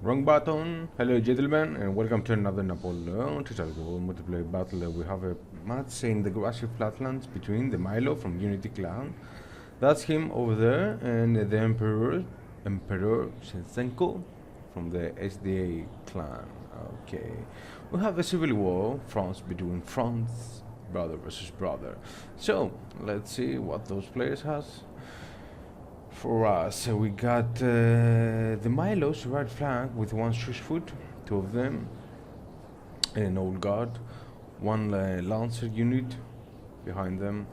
Wrong button. Hello gentlemen and welcome to another Napoleon tutorial multiplayer battle. We have a match in the Grassy flatlands between the Milo from Unity clan. That's him over there, and the Empereur Shenshenko from the SDA clan. Okay. We have a civil war, between France, brother versus brother. So let's see what those players has. For us, we got the Milo's right flank with one foot, two of them, and an old guard, one lancer unit behind them.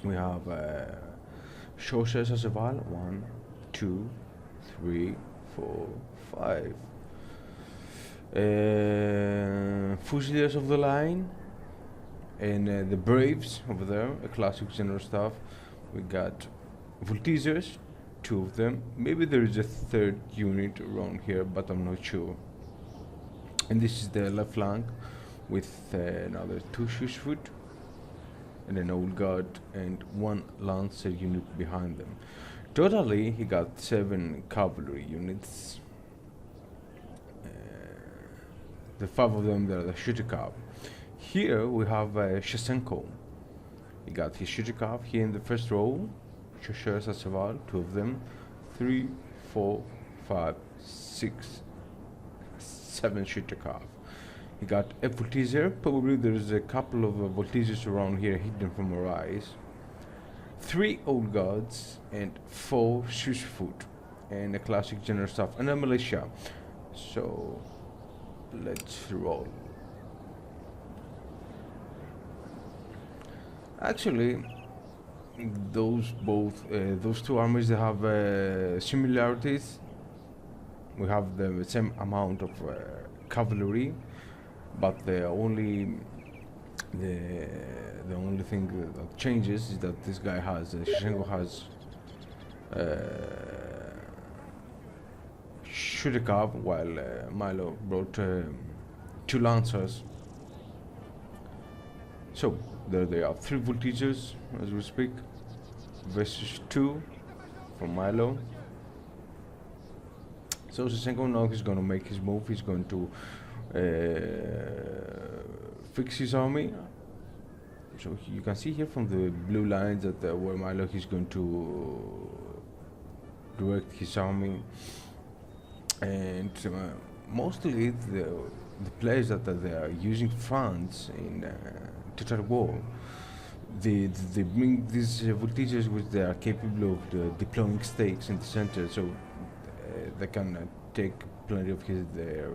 We have Shoshes as well, 1, 2, 3, 4, 5. Fusiliers of the line, and the Braves over there, a classic general stuff. We got Voltigeurs, 2 of them. Maybe there is a third unit around here, but I'm not sure. And this is the left flank with another 2 foot and an old guard and 1 lancer unit behind them. Totally, he got 7 cavalry units. The 5 of them, they're the shooter cav. Here we have Shenshenko. He got his shooter cav here in the first row. Shoshers as well, 2 of them, 3, 4, 5, 6, 7 shooter cav. He got a voltigier. Probably there's a couple of voltigiers around here hidden from our eyes. 3 old guards and 4 foot and a classic general staff and a militia. So let's roll. Actually, those 2 armies, they have similarities. We have the same amount of cavalry, but the only thing that changes is that this guy has Shenshenko has shooter cav, while Milo brought 2 lancers. So there they are, 3 voltigeurs as we speak versus 2 from Milo. So Shenshenko now he's going to make his move. He's going to fix his army. So you can see here from the blue lines that where Milo he's going to direct his army, and mostly the players that they are using France in total war, they bring these voltigeurs which they are capable of deploying stakes in the center, so they can take plenty of their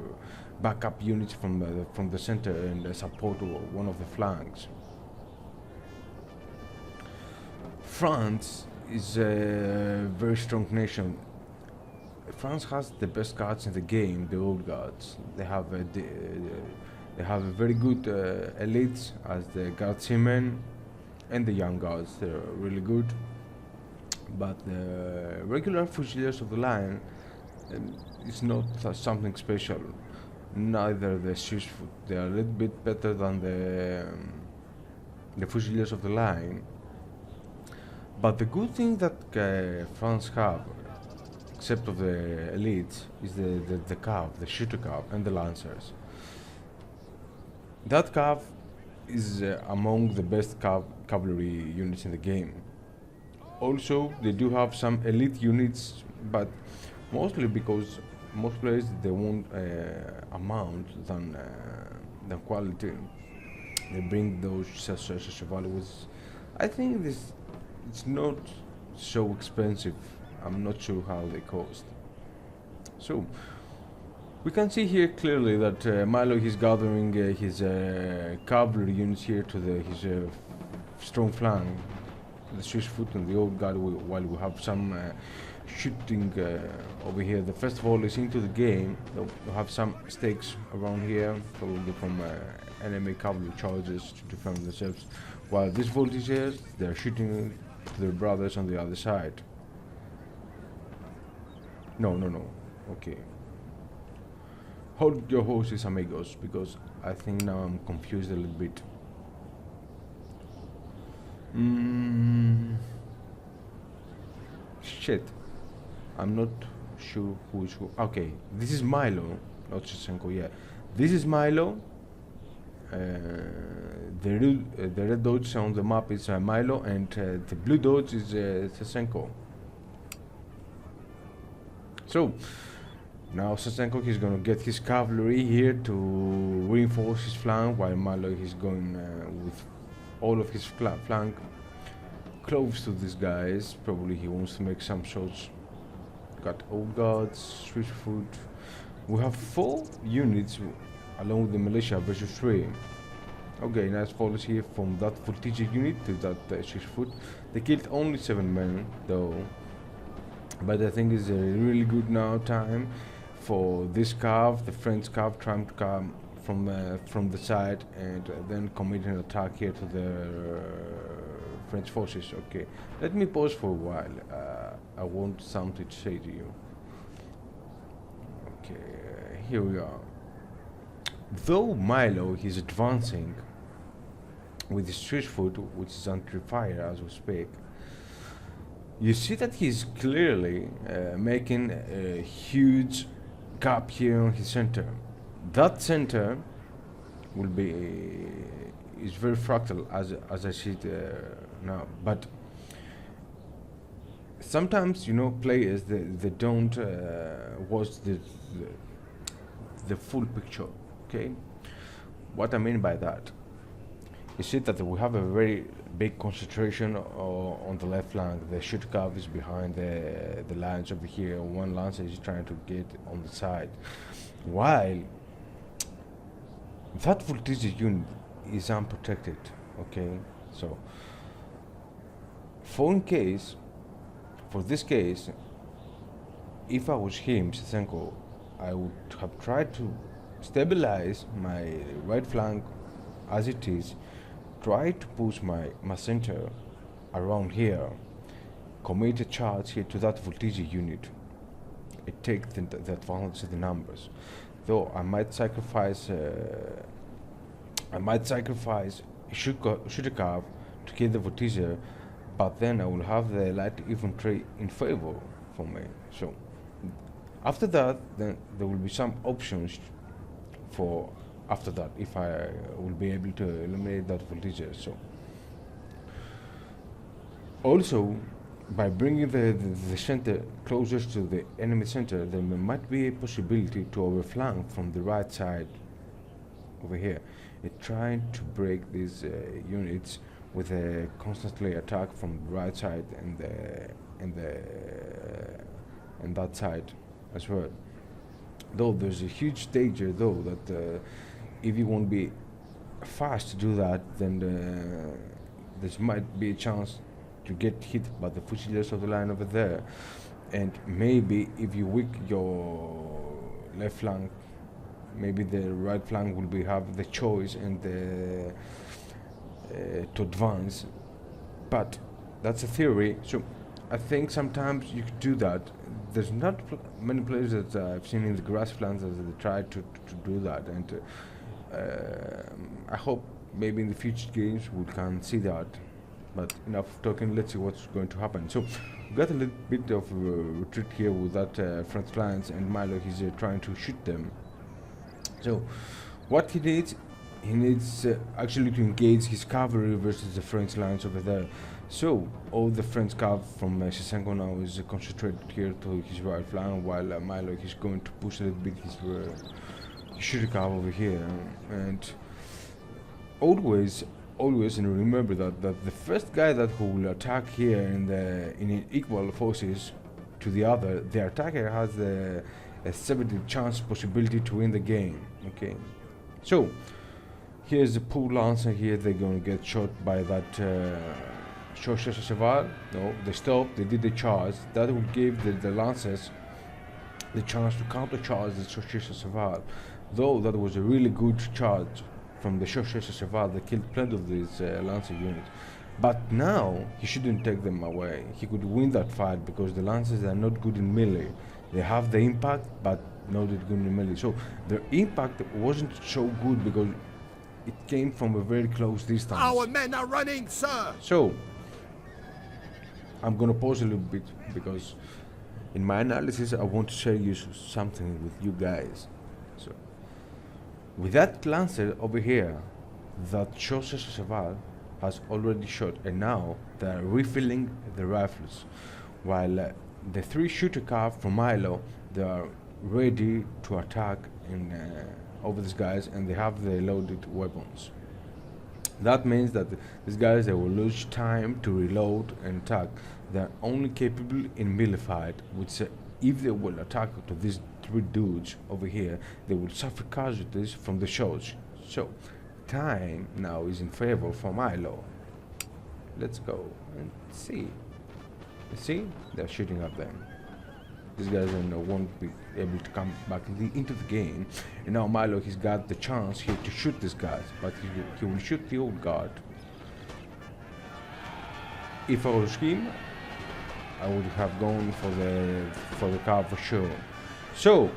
backup units from the center and support one of the flanks. France is a very strong nation. France has the best guards in the game, the old guards. They have a very good elites as the guardsmen and the young guards. They're really good. But the regular fusiliers of the line is not something special. Neither the foot. They are a little bit better than the fusiliers of the line. But the good thing that France have, except of the elites, is the cav, the shooter cav, and the lancers. That cav is among the best cavalry units in the game. Also, they do have some elite units, but mostly because most players they want amount than quality. They bring those values. I think it's not so expensive. I'm not sure how they cost. So we can see here clearly that Milo is gathering his cavalry units here to his strong flank, the Swiss foot and the old guard, while we have some shooting over here. The first of all is into the game. We have some stakes around here, probably from enemy cavalry charges to defend themselves, while these voltigeurs, they're shooting their brothers on the other side. No. Okay. Hold your horses, amigos, because I think now I'm confused a little bit. Shit. I'm not sure who is who. Okay, this is Milo, not Shenshenko. Yeah, this is Milo. The red dot on the map is Milo, and the blue dot is Shenshenko. So now Shenshenko is going to get his cavalry here to reinforce his flank, while Milo is going with all of his flank close to these guys. Probably he wants to make some shots. Got old guards, Switchfoot. We have 4 units along with the militia versus 3. Okay, nice follows here from that voltige unit to that Switchfoot. They killed only 7 men though, but I think it's a really good now time for this cav, the French cav, trying to come from the side and then commit an attack here to the French forces. Okay, let me pause for a while. I want something to say to you. Okay, here we are. Though Milo is advancing with his Switchfoot, which is under fire as we speak, you see that he's clearly making a huge gap here on his center. That center will be is very fractal as I see it now, but sometimes players they don't watch the full picture. Okay, what I mean by that, you see that we have a very big concentration on the left flank. The shoot cav is behind the lines over here. One lancer is trying to get on the side, while that voltige unit is unprotected. Okay, so for this case, if I was him, Shenshenko, I would have tried to stabilize my right flank as it is, try to push my center around here, commit a charge here to that voltige unit. It takes the advantage of the numbers. Though I might sacrifice shooter cav to kill the voltige, but then I will have the light infantry in favor for me. So after that, then there will be some options for after that if I will be able to eliminate that voltige. So also by bringing the center closer to the enemy center, there might be a possibility to overflank from the right side over here. It's trying to break these units with a constantly attack from the right side and that side as well. Though there's a huge danger though that if you won't be fast to do that, then there might be a chance to get hit by the fusiliers of the line over there, and maybe if you weak your left flank, maybe the right flank will have the choice and to advance. But that's a theory, so I think sometimes you could do that. There's not many players that I've seen in the grasslands that they try to do that, and I hope maybe in the future games we can see that. But enough talking, let's see what's going to happen. So we got a little bit of retreat here with that French lines, and Milo he's trying to shoot them. So what he needs actually to engage his cavalry versus the French lines over there. So all the French cav from Shenshenko now is concentrated here to his right flank, while Milo is going to push a little bit his shooter cav over here. And always and remember that the first guy that who will attack here in equal forces to the other, the attacker has a 70 chance possibility to win the game. Okay, so here's the pool lancer here. They're going to get shot by that Cheval. No, they stopped, they did the charge. That will give the lancers the chance to countercharge the Cheval. Though that was a really good charge from the Cheval, they killed plenty of these lancer units. But now he shouldn't take them away. He could win that fight because the lancers are not good in melee. They have the impact, but not that good in melee. So their impact wasn't so good because it came from a very close distance. Our men are running, sir! So I'm gonna pause a little bit because in my analysis, I want to share you something with you guys. So, with that Lancer over here, that Shenshenko has already shot, and now they're refilling the rifles, while the 3 shooter cav from Milo, they are ready to attack in, over these guys, and they have the loaded weapons. That means that these guys, they will lose time to reload and attack. They're only capable in melee fight, which if they will attack to these 3 dudes over here, they will suffer casualties from the shots. So time now is in favor for Milo. Let's go and see. You see, they're shooting at them. These guys won't be able to come back into the game. And now Milo, he's got the chance here to shoot these guys, but he will shoot the old guard. If I was him, I would have gone for the car for sure. So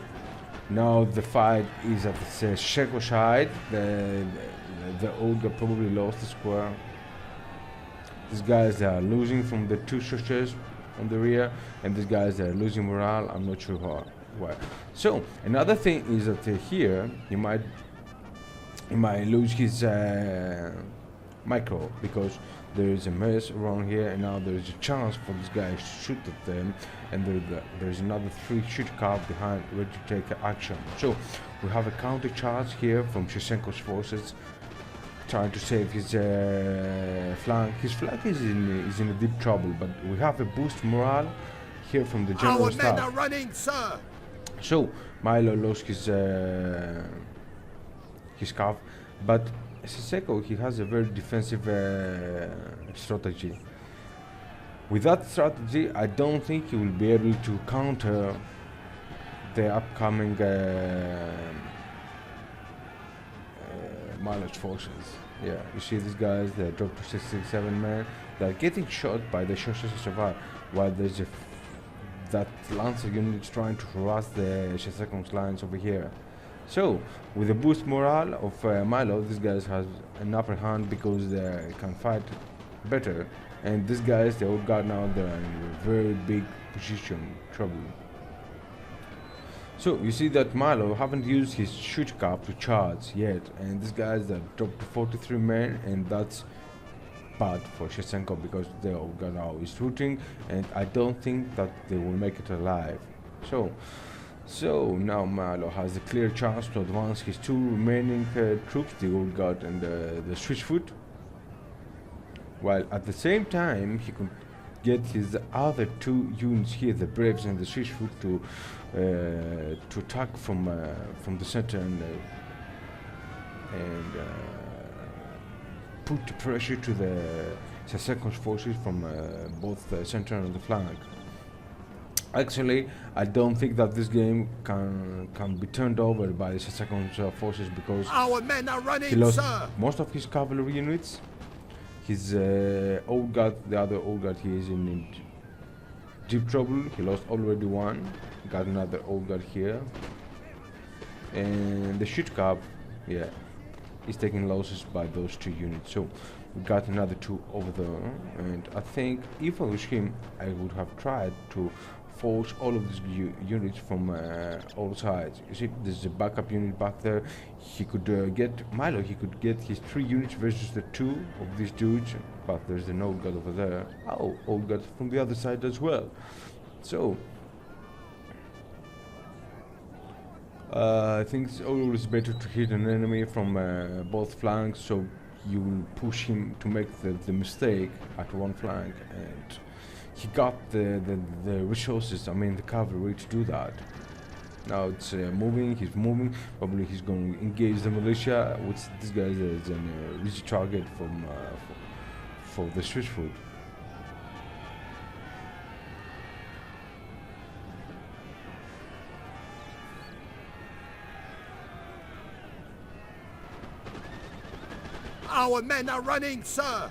now the fight is at the Shenshenko side. The old guy probably lost the square. These guys are losing from the 2 shooters on the rear, and these guys are losing morale. I'm not sure why. So another thing is that here he might lose his micro, because there is a mess around here, and now there is a chance for this guy to shoot at them, and there is another 3 shooter car behind ready to take action. So we have a counter charge here from Shenshenko's forces, trying to save his flank. His flank is in a deep trouble, but we have a boost morale here from the general staff. Our men are running, sir. So Milo lost his calf, but Shenshenko, he has a very defensive strategy. With that strategy, I don't think he will be able to counter the upcoming Milo's forces. Yeah, you see these guys, they dropped to 67 men. They're getting shot by the Shenshenko, while there's that Lancer unit is trying to harass the Shenshenko's lines over here. So, with the boost morale of Milo, these guys have an upper hand because they can fight better. And these guys, the old guard now, they're in a very big position, trouble. So you see that Milo haven't used his shoot cap to charge yet, and these guys that dropped to 43 men, and that's bad for Shenshenko because the old guard now is shooting, and I don't think that they will make it alive. So now Milo has a clear chance to advance his 2 remaining troops, the old guard and the switchfoot, while at the same time he could get his other 2 units here, the Braves and the switchfoot, to attack from the center and put pressure to the Shenshenko's forces from both the center and the flank. Actually, I don't think that this game can be turned over by Shenshenko's forces, because our men are running, he lost sir. most of his cavalry units. His old guard, the other old guard, he is in deep trouble. He lost already 1. Got another old guard here, and the shoot cap, yeah, is taking losses by those 2 units. So we got another 2 over there, and I think if I was him, I would have tried to force all of these units from all sides. You see, there's a backup unit back there. He could get Milo. He could get his 3 units versus the 2 of these dudes, but there's an old guard over there. Oh, old guard from the other side as well. So I think it's always better to hit an enemy from both flanks, so you will push him to make the mistake at one flank, and he got the resources, I mean the cavalry, to do that. Now it's he's moving, probably he's going to engage the militia, which this guy is an easy target for the switchfoot. Our men are running, sir.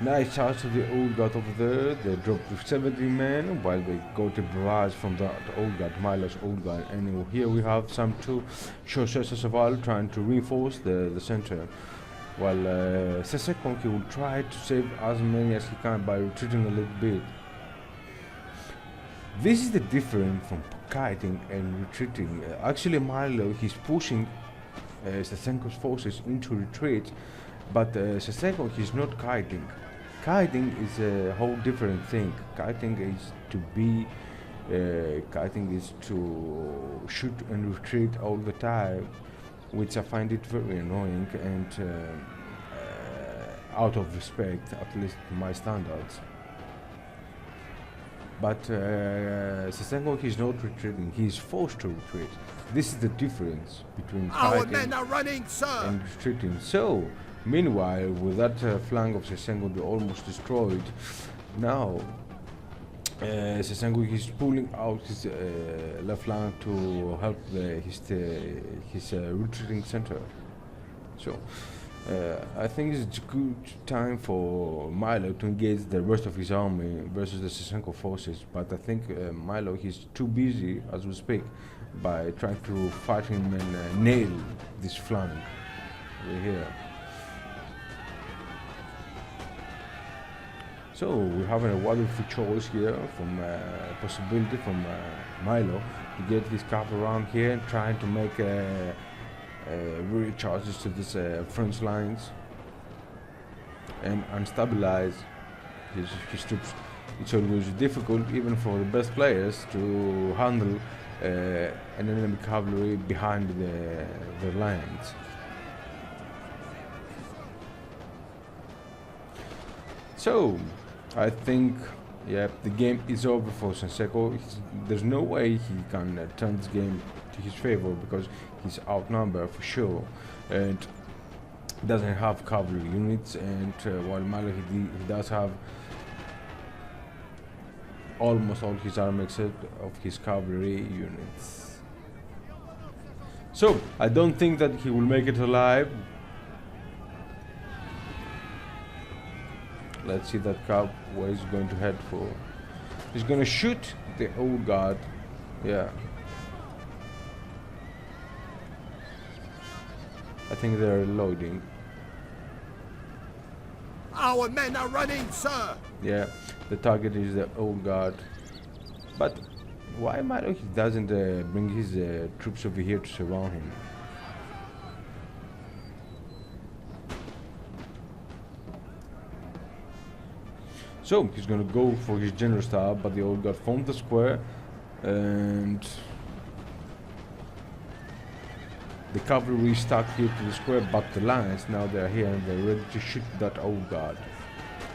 Nice charge to the old guard over there. They dropped to 70 men while they got a barrage from the old guard, Milo's old guard. And here we have some 2 Shenshenko trying to reinforce the center, while Shenshenko will try to save as many as he can by retreating a little bit. This is the difference from kiting and retreating. Actually, Milo, he's pushing Shenshenko's forces into retreat, but Shenshenko, he's not kiting. Kiting is a whole different thing. Kiting is to shoot and retreat all the time, which I find it very annoying and out of respect, at least to my standards. But Shenshenko, he's not retreating, he's forced to retreat. This is the difference between Our fighting men are running, sir. and retreating. So, meanwhile, with that flank of Shenshenko almost destroyed, now Shenshenko is pulling out his left flank to help his retreating center. So, I think it's a good time for Milo to engage the rest of his army versus the Shenshenko forces. But I think Milo, he's too busy as we speak by trying to fight him and nail this flank over here. So we have a wonderful choice here from possibility from Milo to get his cap around here and trying to make really charges to this French lines and unstabilize his troops. It's always difficult, even for the best players, to handle an enemy cavalry behind the lines. So, I think, yeah, the game is over for Shenshenko. There's no way he can turn this game to his favor because he's outnumbered for sure, and doesn't have cavalry units. And while Milo he does have almost all his army except of his cavalry units. So I don't think that he will make it alive. Let's see that cab where he's going to head for. He's gonna shoot the old guard. Yeah. I think they're loading. Our men are running, sir. Yeah, the target is the old guard. But why Milo he doesn't bring his troops over here to surround him? So he's gonna go for his general staff, but the old guard formed the square, and the cavalry stuck here to the square, but the lines now they're here and they're ready to shoot that old guard.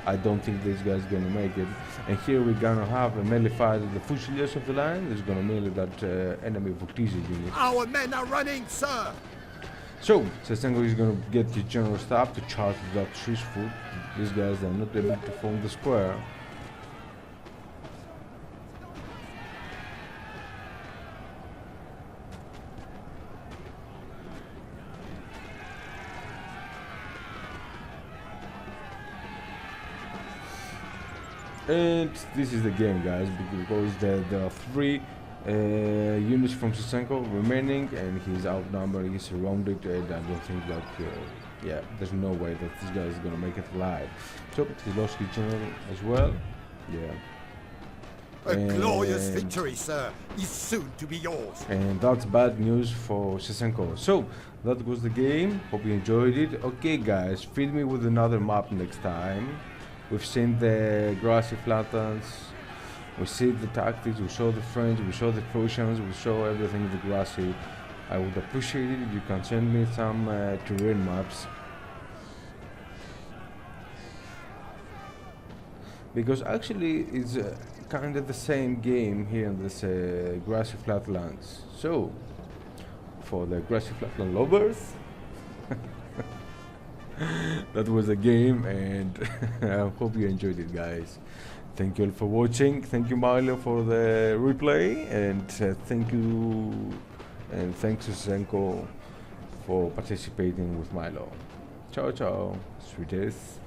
I don't think this guy's gonna make it. And here we're gonna have a melee fight with the fusiliers of the line. There's gonna melee that enemy Vortice unit. Our men are running, sir. So Shenshenko is gonna get his general staff to charge that Swiss foot. These guys are not able to form the square. And this is the game, guys, because there are three units from Shenshenko remaining, and he's outnumbered, he's surrounded, and I don't think that, yeah, there's no way that this guy is gonna make it alive. So he lost his general as well. Yeah. A glorious victory, sir, is soon to be yours. And that's bad news for Shenshenko. So that was the game. Hope you enjoyed it. Okay, guys, feed me with another map next time. We've seen the Grassy flatlands, we see the tactics, we saw the French, we saw the Prussians, we saw everything with Grassy. I would appreciate it if you can send me some terrain maps, because actually it's kind of the same game here in this Grassy flatlands. So for the Grassy flatland lovers, that was a game, and I hope you enjoyed it, guys. Thank you all for watching. Thank you, Milo, for the replay, and thank you, and thanks to Shenshenko for participating with Milo. Ciao, ciao, sweetest.